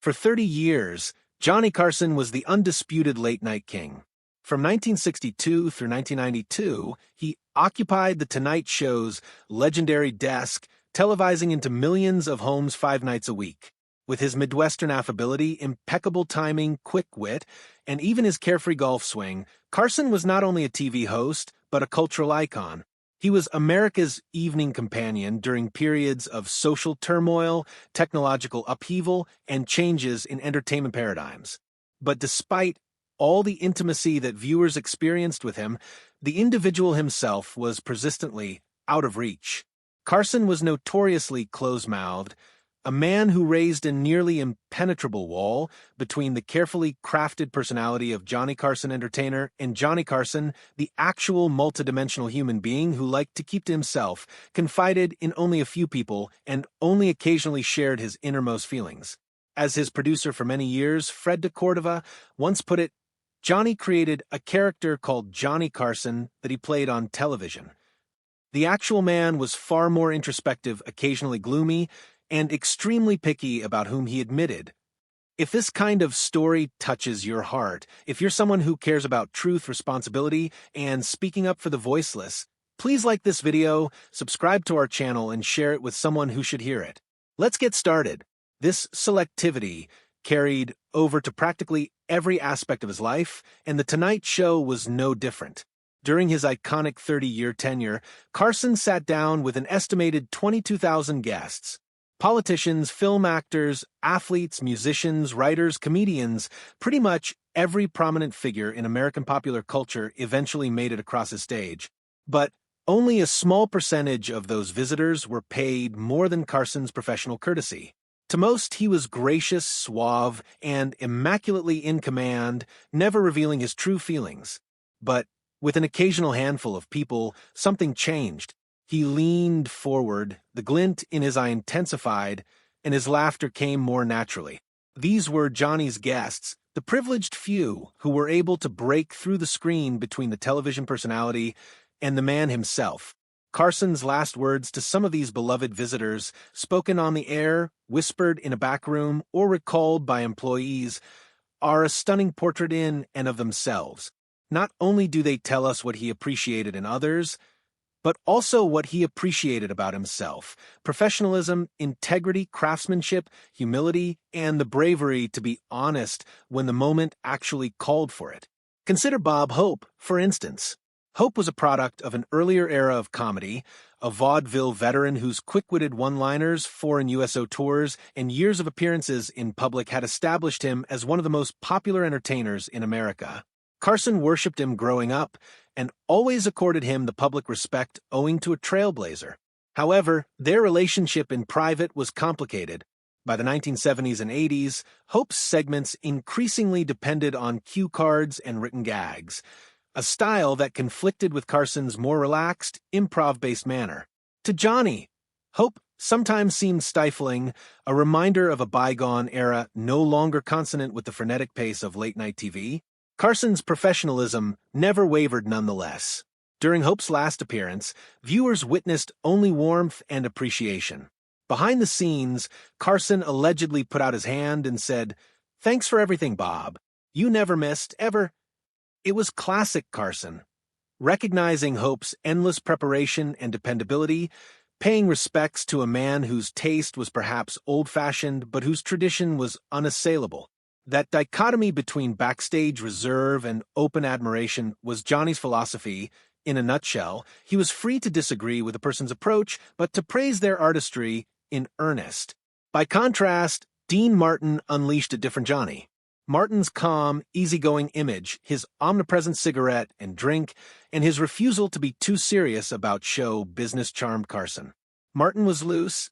For 30 years, Johnny Carson was the undisputed late-night king. From 1962 through 1992, he occupied The Tonight Show's legendary desk, televising into millions of homes 5 nights a week. With his Midwestern affability, impeccable timing, quick wit, and even his carefree golf swing, Carson was not only a TV host, but a cultural icon. He was America's evening companion during periods of social turmoil, technological upheaval, and changes in entertainment paradigms. But despite all the intimacy that viewers experienced with him, the individual himself was persistently out of reach. Carson was notoriously close-mouthed, a man who raised a nearly impenetrable wall between the carefully crafted personality of Johnny Carson entertainer and Johnny Carson, the actual multidimensional human being who liked to keep to himself, confided in only a few people, and only occasionally shared his innermost feelings. As his producer for many years, Fred de Cordova, once put it, Johnny created a character called Johnny Carson that he played on television. The actual man was far more introspective, occasionally gloomy, and extremely picky about whom he admitted. If this kind of story touches your heart, if you're someone who cares about truth, responsibility, and speaking up for the voiceless, please like this video, subscribe to our channel, and share it with someone who should hear it. Let's get started. This selectivity carried over to practically every aspect of his life, and The Tonight Show was no different. During his iconic 30-year tenure, Carson sat down with an estimated 22,000 guests. Politicians, film actors, athletes, musicians, writers, comedians, pretty much every prominent figure in American popular culture eventually made it across his stage. But only a small percentage of those visitors were paid more than Carson's professional courtesy. To most, he was gracious, suave, and immaculately in command, never revealing his true feelings. But with an occasional handful of people, something changed. He leaned forward, the glint in his eye intensified, and his laughter came more naturally. These were Johnny's guests, the privileged few who were able to break through the screen between the television personality and the man himself. Carson's last words to some of these beloved visitors, spoken on the air, whispered in a back room, or recalled by employees, are a stunning portrait in and of themselves. Not only do they tell us what he appreciated in others, but also what he appreciated about himself: professionalism, integrity, craftsmanship, humility, and the bravery to be honest when the moment actually called for it. Consider Bob Hope, for instance. Hope was a product of an earlier era of comedy, a vaudeville veteran whose quick-witted one-liners, foreign USO tours, and years of appearances in public had established him as one of the most popular entertainers in America. Carson worshipped him growing up, and always accorded him the public respect owing to a trailblazer. However, their relationship in private was complicated. By the 1970s and 80s, Hope's segments increasingly depended on cue cards and written gags, a style that conflicted with Carson's more relaxed, improv-based manner. To Johnny, Hope sometimes seemed stifling, a reminder of a bygone era no longer consonant with the frenetic pace of late-night TV. Carson's professionalism never wavered nonetheless. During Hope's last appearance, viewers witnessed only warmth and appreciation. Behind the scenes, Carson allegedly put out his hand and said, "Thanks for everything, Bob. You never missed, ever." It was classic Carson. Recognizing Hope's endless preparation and dependability, paying respects to a man whose taste was perhaps old-fashioned but whose tradition was unassailable. That dichotomy between backstage reserve and open admiration was Johnny's philosophy. In a nutshell, he was free to disagree with a person's approach, but to praise their artistry in earnest. By contrast, Dean Martin unleashed a different Johnny. Martin's calm, easygoing image, his omnipresent cigarette and drink, and his refusal to be too serious about show business charmed Carson. Martin was loose,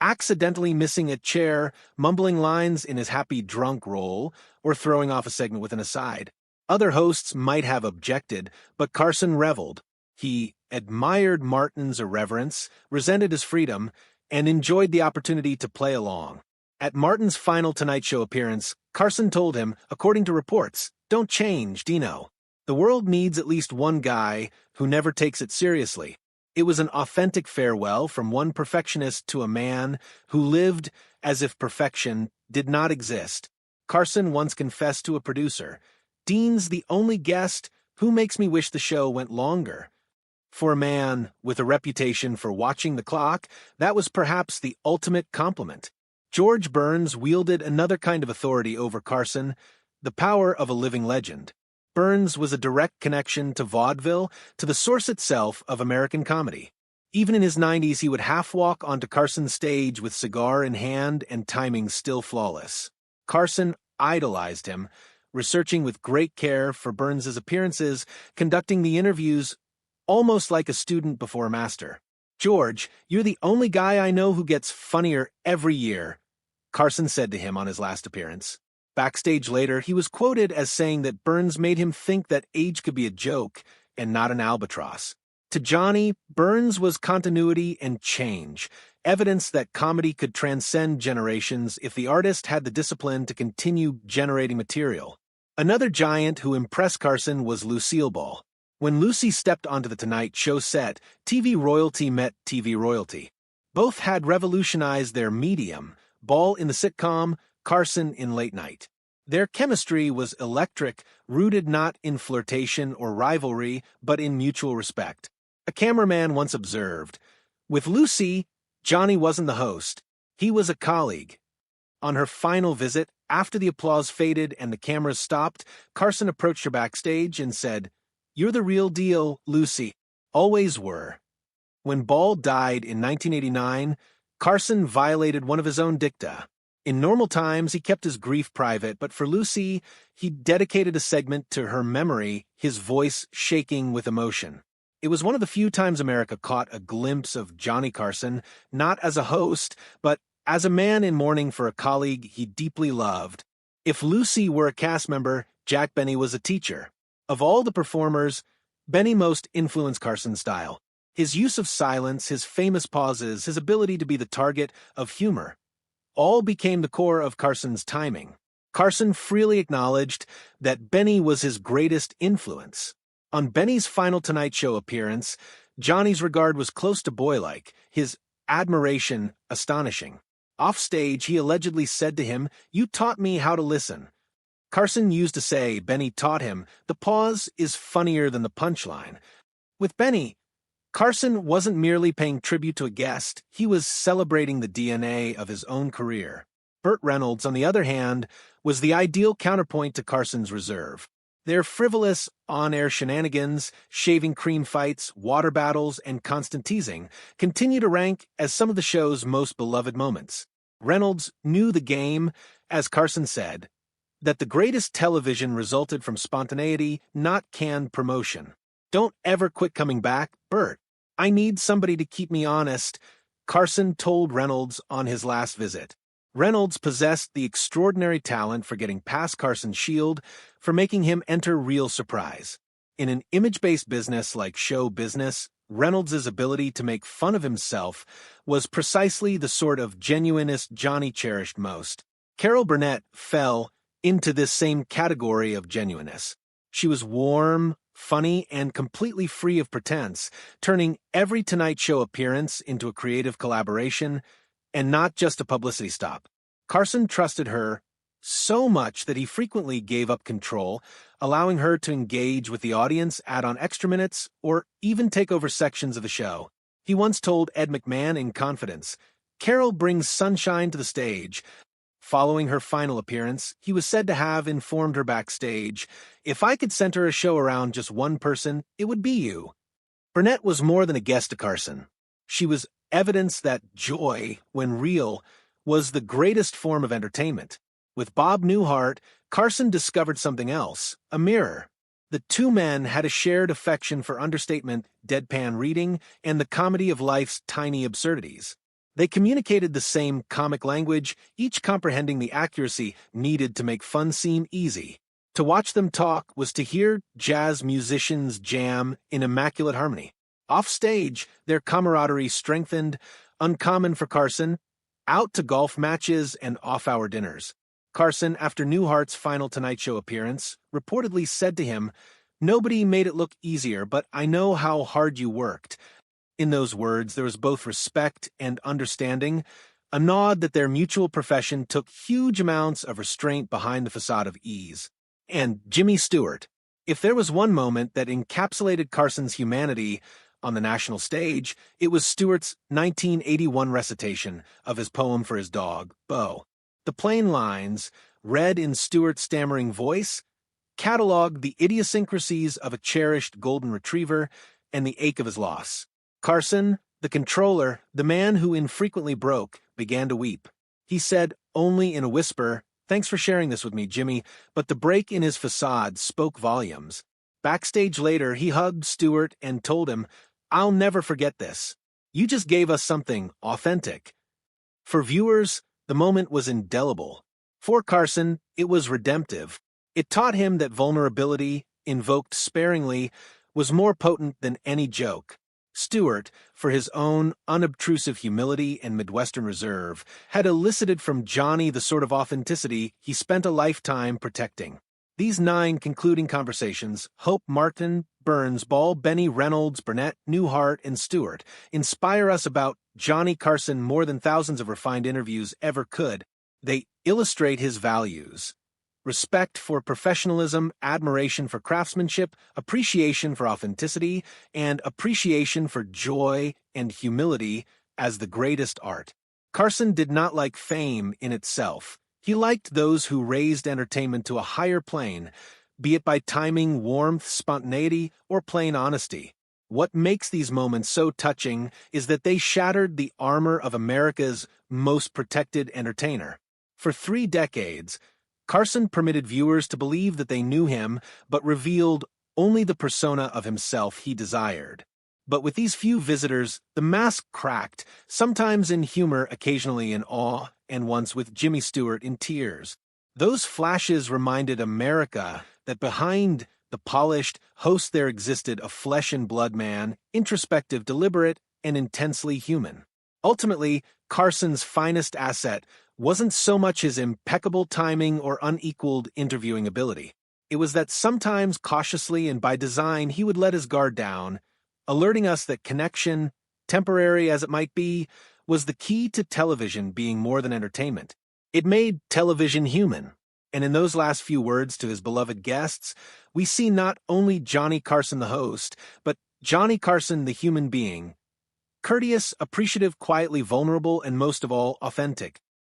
accidentally missing a chair, mumbling lines in his happy drunk role, or throwing off a segment with an aside. Other hosts might have objected, but Carson reveled. He admired Martin's irreverence, resented his freedom, and enjoyed the opportunity to play along. At Martin's final Tonight Show appearance, Carson told him, according to reports, "Don't change, Dino. The world needs at least one guy who never takes it seriously." It was an authentic farewell from one perfectionist to a man who lived as if perfection did not exist. Carson once confessed to a producer, "Dean's the only guest who makes me wish the show went longer." For a man with a reputation for watching the clock, that was perhaps the ultimate compliment. George Burns wielded another kind of authority over Carson, the power of a living legend. Burns was a direct connection to vaudeville, to the source itself of American comedy. Even in his 90s, he would half-walk onto Carson's stage with cigar in hand and timing still flawless. Carson idolized him, researching with great care for Burns's appearances, conducting the interviews almost like a student before a master. "George, you're the only guy I know who gets funnier every year," Carson said to him on his last appearance. Backstage later, he was quoted as saying that Burns made him think that age could be a joke and not an albatross. To Johnny, Burns was continuity and change, evidence that comedy could transcend generations if the artist had the discipline to continue generating material. Another giant who impressed Carson was Lucille Ball. When Lucy stepped onto the Tonight Show set, TV royalty met TV royalty. Both had revolutionized their medium, Ball in the sitcom, Carson in late night. Their chemistry was electric, rooted not in flirtation or rivalry, but in mutual respect. A cameraman once observed, "With Lucy, Johnny wasn't the host. He was a colleague." On her final visit, after the applause faded and the cameras stopped, Carson approached her backstage and said, "You're the real deal, Lucy. Always were." When Ball died in 1989, Carson violated one of his own dicta. In normal times, he kept his grief private, but for Lucy, he dedicated a segment to her memory, his voice shaking with emotion. It was one of the few times America caught a glimpse of Johnny Carson, not as a host, but as a man in mourning for a colleague he deeply loved. If Lucy were a cast member, Jack Benny was a teacher. Of all the performers, Benny most influenced Carson's style. His use of silence, his famous pauses, his ability to be the target of humor, all became the core of Carson's timing. Carson freely acknowledged that Benny was his greatest influence. On Benny's final Tonight Show appearance, Johnny's regard was close to boylike, his admiration astonishing. Offstage, he allegedly said to him, "You taught me how to listen." Carson used to say Benny taught him, "The pause is funnier than the punchline." With Benny, Carson wasn't merely paying tribute to a guest, he was celebrating the DNA of his own career. Burt Reynolds, on the other hand, was the ideal counterpoint to Carson's reserve. Their frivolous, on-air shenanigans, shaving cream fights, water battles, and constant teasing continue to rank as some of the show's most beloved moments. Reynolds knew the game, as Carson said, that the greatest television resulted from spontaneity, not canned promotion. "Don't ever quit coming back, Burt. I need somebody to keep me honest," Carson told Reynolds on his last visit. Reynolds possessed the extraordinary talent for getting past Carson's shield, for making him enter real surprise. In an image-based business like show business, Reynolds' ability to make fun of himself was precisely the sort of genuineness Johnny cherished most. Carol Burnett fell into this same category of genuineness. She was warm, funny, and completely free of pretense, turning every Tonight Show appearance into a creative collaboration and not just a publicity stop. Carson trusted her so much that he frequently gave up control, allowing her to engage with the audience, add on extra minutes, or even take over sections of the show. He once told Ed McMahon in confidence, "Carol brings sunshine to the stage." Following her final appearance, he was said to have informed her backstage, "If I could center a show around just one person, it would be you." Burnett was more than a guest to Carson. She was evidence that joy, when real, was the greatest form of entertainment. With Bob Newhart, Carson discovered something else, a mirror. The two men had a shared affection for understatement, deadpan reading, and the comedy of life's tiny absurdities. They communicated the same comic language, each comprehending the accuracy needed to make fun seem easy. To watch them talk was to hear jazz musicians jam in immaculate harmony. Offstage, their camaraderie strengthened, uncommon for Carson, out to golf matches and off-hour dinners. Carson, after Newhart's final Tonight Show appearance, reportedly said to him, "Nobody made it look easier, but I know how hard you worked." In those words, there was both respect and understanding, a nod that their mutual profession took huge amounts of restraint behind the facade of ease. And Jimmy Stewart. If there was one moment that encapsulated Carson's humanity on the national stage, it was Stewart's 1981 recitation of his poem for his dog, Bo. The plain lines, read in Stewart's stammering voice, cataloged the idiosyncrasies of a cherished golden retriever and the ache of his loss. Carson, the controller, the man who infrequently broke, began to weep. He said, only in a whisper, "Thanks for sharing this with me, Jimmy," but the break in his facade spoke volumes. Backstage later, he hugged Stewart and told him, "I'll never forget this. You just gave us something authentic." For viewers, the moment was indelible. For Carson, it was redemptive. It taught him that vulnerability, invoked sparingly, was more potent than any joke. Stewart, for his own unobtrusive humility and Midwestern reserve, had elicited from Johnny the sort of authenticity he spent a lifetime protecting. These 9 concluding conversations, Hope, Martin, Burns, Ball, Benny, Reynolds, Burnett, Newhart, and Stewart, inspire us about Johnny Carson more than thousands of refined interviews ever could. They illustrate his values: respect for professionalism, admiration for craftsmanship, appreciation for authenticity, and appreciation for joy and humility as the greatest art. Carson did not like fame in itself. He liked those who raised entertainment to a higher plane, be it by timing, warmth, spontaneity, or plain honesty. What makes these moments so touching is that they shattered the armor of America's most protected entertainer. For 3 decades, Carson permitted viewers to believe that they knew him, but revealed only the persona of himself he desired. But with these few visitors, the mask cracked, sometimes in humor, occasionally in awe, and once with Jimmy Stewart in tears. Those flashes reminded America that behind the polished host there existed a flesh-and-blood man, introspective, deliberate, and intensely human. Ultimately, Carson's finest asset wasn't so much his impeccable timing or unequaled interviewing ability. It was that sometimes cautiously and by design he would let his guard down, alerting us that connection, temporary as it might be, was the key to television being more than entertainment. It made television human. And in those last few words to his beloved guests, we see not only Johnny Carson the host, but Johnny Carson the human being, courteous, appreciative, quietly vulnerable, and most of all, authentic.